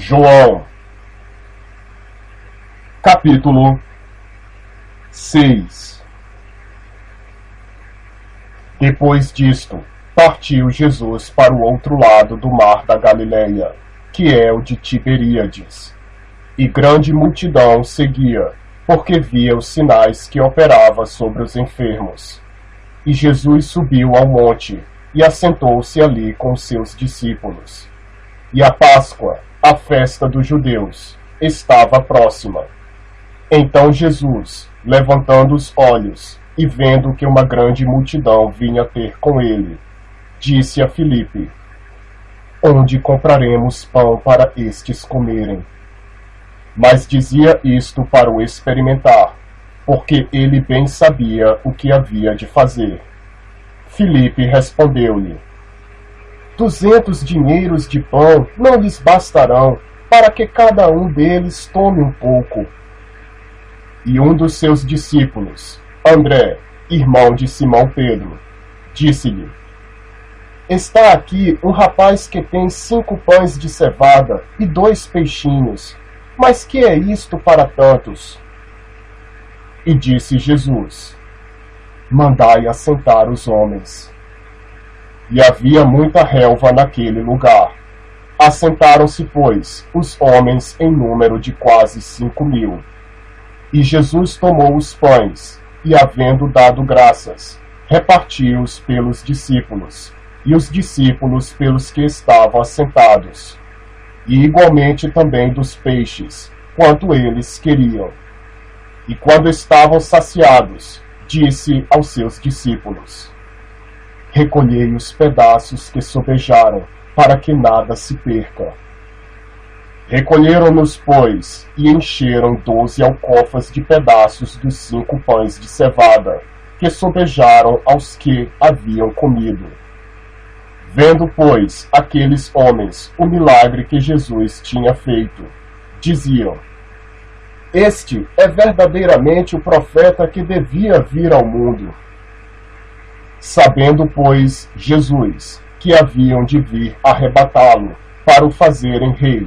João, capítulo 6. Depois disto, partiu Jesus para o outro lado do mar da Galileia, que é o de Tiberíades, e grande multidão seguia, porque via os sinais que operava sobre os enfermos. E Jesus subiu ao monte, e assentou-se ali com seus discípulos. E a Páscoa, a festa dos judeus, estava próxima. Então Jesus, levantando os olhos, e vendo que uma grande multidão vinha ter com ele, disse a Filipe: Onde compraremos pão para estes comerem? Mas dizia isto para o experimentar, porque ele bem sabia o que havia de fazer. Filipe respondeu-lhe: 200 dinheiros de pão não lhes bastarão, para que cada um deles tome um pouco. E um dos seus discípulos, André, irmão de Simão Pedro, disse-lhe: Está aqui um rapaz que tem 5 pães de cevada e 2 peixinhos, mas que é isto para tantos? E disse Jesus: Mandai assentar os homens. E havia muita relva naquele lugar. Assentaram-se, pois, os homens em número de quase 5.000. E Jesus tomou os pães, e havendo dado graças, repartiu-os pelos discípulos, e os discípulos pelos que estavam assentados, e igualmente também dos peixes, quanto eles queriam. E quando estavam saciados, disse aos seus discípulos: Recolhei os pedaços que sobejaram, para que nada se perca. Recolheram-nos, pois, e encheram 12 alcofas de pedaços dos 5 pães de cevada, que sobejaram aos que haviam comido. Vendo, pois, aqueles homens o milagre que Jesus tinha feito, diziam: Este é verdadeiramente o profeta que devia vir ao mundo. Sabendo, pois, Jesus que haviam de vir arrebatá-lo para o fazerem rei,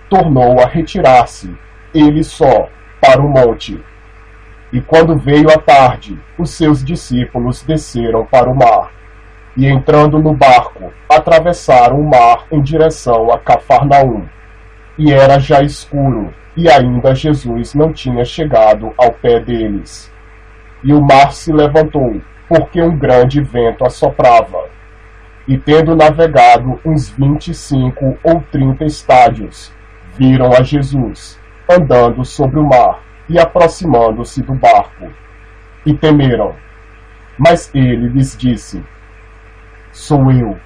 tornou a retirar-se, ele só, para o monte. E quando veio a tarde, os seus discípulos desceram para o mar, e entrando no barco, atravessaram o mar em direção a Cafarnaum. E era já escuro, e ainda Jesus não tinha chegado ao pé deles. E o mar se levantou, porque um grande vento assoprava. E tendo navegado uns 25 ou 30 estádios, viram a Jesus, andando sobre o mar, e aproximando-se do barco. E temeram. Mas ele lhes disse: Sou eu,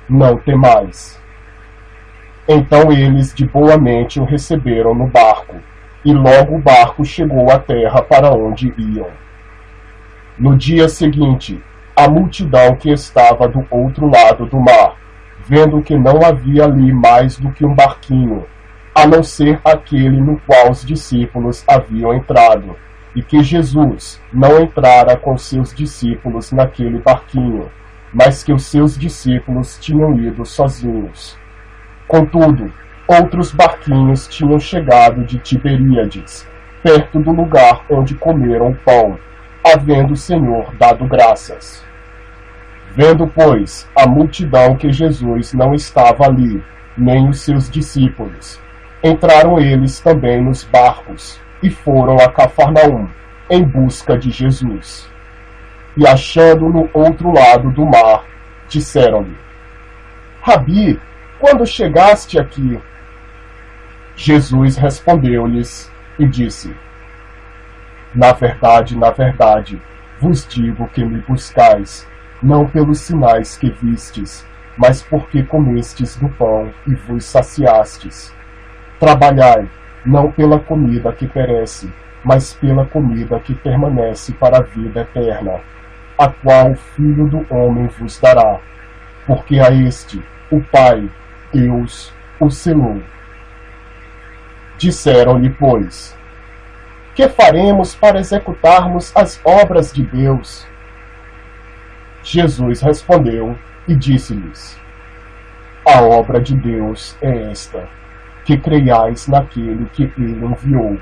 não temais. Então eles de boa mente o receberam no barco, e logo o barco chegou à terra para onde iam. No dia seguinte, a multidão que estava do outro lado do mar, vendo que não havia ali mais do que um barquinho, a não ser aquele no qual os discípulos haviam entrado, e que Jesus não entrara com seus discípulos naquele barquinho, mas que os seus discípulos tinham ido sozinhos. Contudo, outros barquinhos tinham chegado de Tiberíades, perto do lugar onde comeram o pão, havendo o Senhor dado graças. Vendo, pois, a multidão que Jesus não estava ali, nem os seus discípulos, entraram eles também nos barcos, e foram a Cafarnaum, em busca de Jesus. E achando no outro lado do mar, disseram-lhe: Rabi, quando chegaste aqui? Jesus respondeu-lhes e disse: na verdade, vos digo que me buscais, não pelos sinais que vistes, mas porque comestes do pão e vos saciastes. Trabalhai, não pela comida que perece, mas pela comida que permanece para a vida eterna, a qual o Filho do Homem vos dará, porque a este o Pai, Deus, o selou. Disseram-lhe, pois: Que faremos para executarmos as obras de Deus? Jesus respondeu e disse-lhes: A obra de Deus é esta, que creiais naquele que ele enviou.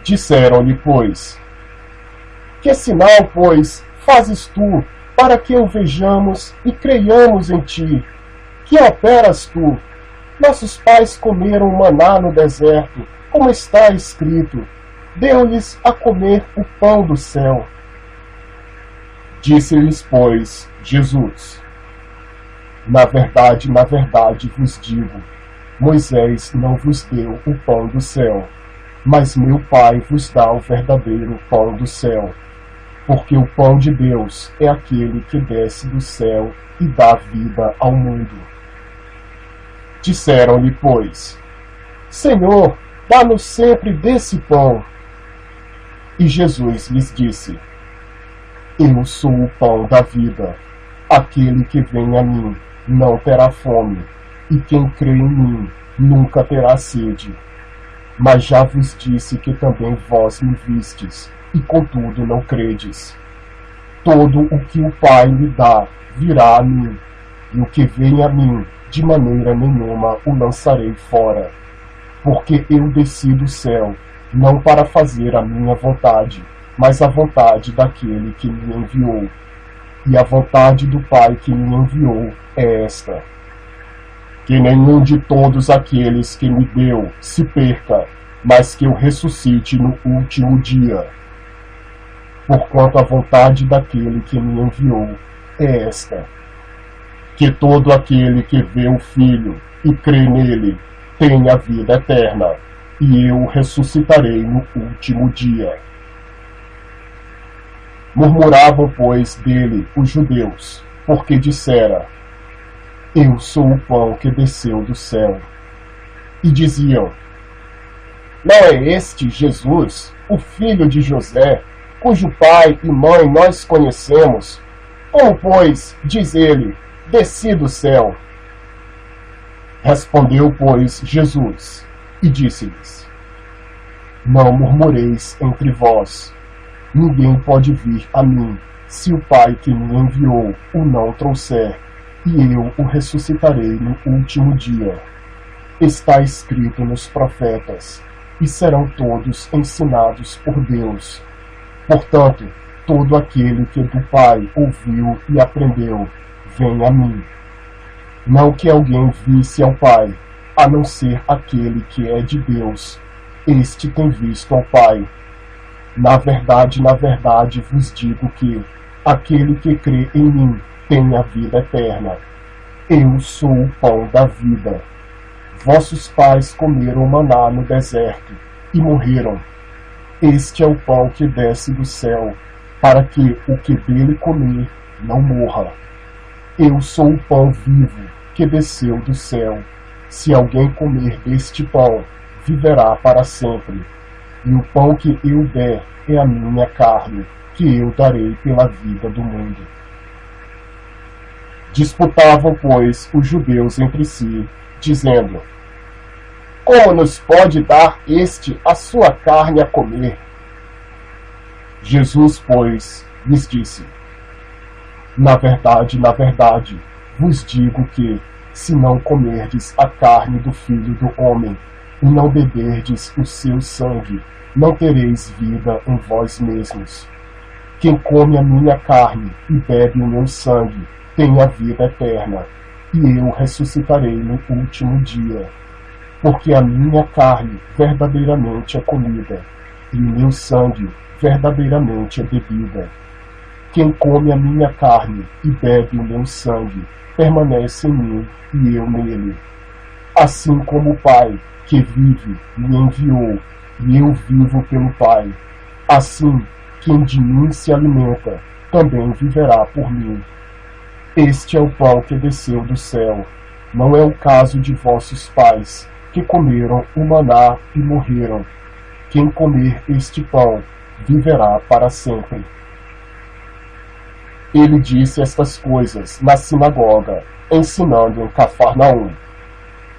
Disseram-lhe, pois: Que sinal, pois, fazes tu, para que o vejamos e creiamos em ti? Que operas tu? Nossos pais comeram maná no deserto, como está escrito: deu-lhes a comer o pão do céu. Disse-lhes, pois, Jesus: na verdade vos digo, Moisés não vos deu o pão do céu, mas meu Pai vos dá o verdadeiro pão do céu. Porque o pão de Deus é aquele que desce do céu e dá vida ao mundo. Disseram-lhe, pois: Senhor, dá-nos sempre desse pão. E Jesus lhes disse: Eu sou o pão da vida. Aquele que vem a mim não terá fome, e quem crê em mim nunca terá sede. Mas já vos disse que também vós me vistes, e contudo não credes. Todo o que o Pai me dá virá a mim, e o que vem a mim, de maneira nenhuma o lançarei fora. Porque eu desci do céu, não para fazer a minha vontade, mas a vontade daquele que me enviou. E a vontade do Pai que me enviou é esta: que nenhum de todos aqueles que me deu se perca, mas que eu ressuscite no último dia. Porquanto a vontade daquele que me enviou é esta: que todo aquele que vê o Filho e crê nele tenha vida eterna, e eu o ressuscitarei no último dia. Murmuravam, pois, dele os judeus, porque dissera: Eu sou o pão que desceu do céu. E diziam: Não é este Jesus, o filho de José, cujo pai e mãe nós conhecemos? Como, pois, diz ele, desci do céu? Respondeu, pois, Jesus, e disse-lhes: Não murmureis entre vós. Ninguém pode vir a mim, se o Pai que me enviou o não trouxer, e eu o ressuscitarei no último dia. Está escrito nos profetas, e serão todos ensinados por Deus. Portanto, todo aquele que do Pai ouviu e aprendeu, vem a mim. Não que alguém visse ao Pai, a não ser aquele que é de Deus. Este tem visto ao Pai. Na verdade vos digo que aquele que crê em mim tem a vida eterna. Eu sou o pão da vida. Vossos pais comeram maná no deserto e morreram. Este é o pão que desce do céu, para que o que dele comer não morra. Eu sou o pão vivo que desceu do céu. Se alguém comer deste pão, viverá para sempre. E o pão que eu der é a minha carne, que eu darei pela vida do mundo. Disputavam, pois, os judeus entre si, dizendo: Como nos pode dar este a sua carne a comer? Jesus, pois, lhes disse: na verdade, vos digo que, se não comerdes a carne do Filho do Homem, e não beberdes o seu sangue, não tereis vida em vós mesmos. Quem come a minha carne e bebe o meu sangue, tem a vida eterna, e eu ressuscitarei no último dia. Porque a minha carne verdadeiramente é comida, e o meu sangue verdadeiramente é bebida. Quem come a minha carne e bebe o meu sangue, permanece em mim e eu nele. Assim como o Pai, que vive, me enviou, e eu vivo pelo Pai, assim quem de mim se alimenta, também viverá por mim. Este é o pão que desceu do céu. Não é o caso de vossos pais, que comeram o maná e morreram. Quem comer este pão, viverá para sempre. Ele disse estas coisas na sinagoga, ensinando em Cafarnaum.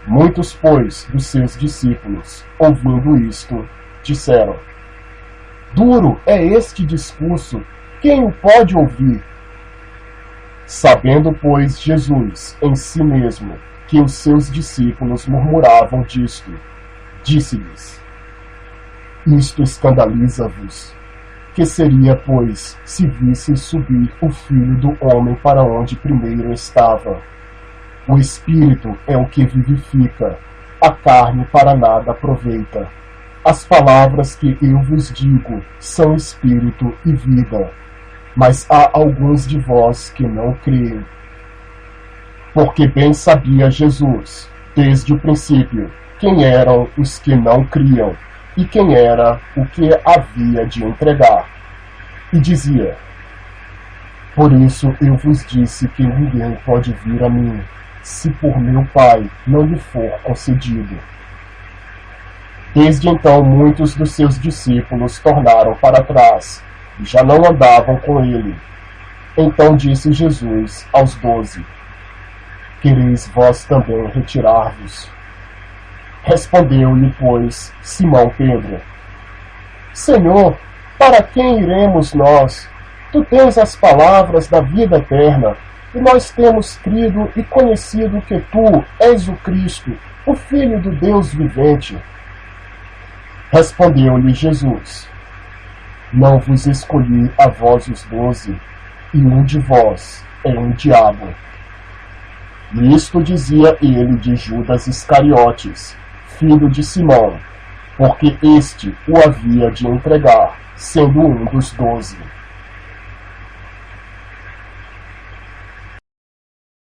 Muitos, pois, dos seus discípulos, ouvindo isto, disseram: Duro é este discurso, quem o pode ouvir? Sabendo, pois, Jesus em si mesmo que os seus discípulos murmuravam disto, disse-lhes: Isto escandaliza-vos. Que seria, pois, se visseis subir o Filho do Homem para onde primeiro estava? O Espírito é o que vivifica, a carne para nada aproveita. As palavras que eu vos digo são Espírito e vida, mas há alguns de vós que não creem. Porque bem sabia Jesus, desde o princípio, quem eram os que não criam, e quem era o que havia de entregar. E dizia: Por isso eu vos disse que ninguém pode vir a mim, se por meu Pai não lhe for concedido. Desde então muitos dos seus discípulos tornaram para trás, e já não andavam com ele. Então disse Jesus aos 12: Quereis vós também retirar-vos? Respondeu-lhe, pois, Simão Pedro: Senhor, para quem iremos nós? Tu tens as palavras da vida eterna, e nós temos crido e conhecido que tu és o Cristo, o Filho do Deus vivente. Respondeu-lhe Jesus: Não vos escolhi a vós os 12, e um de vós é um diabo. E isto dizia ele de Judas Iscariotes, filho de Simão, porque este o havia de entregar, sendo um dos 12.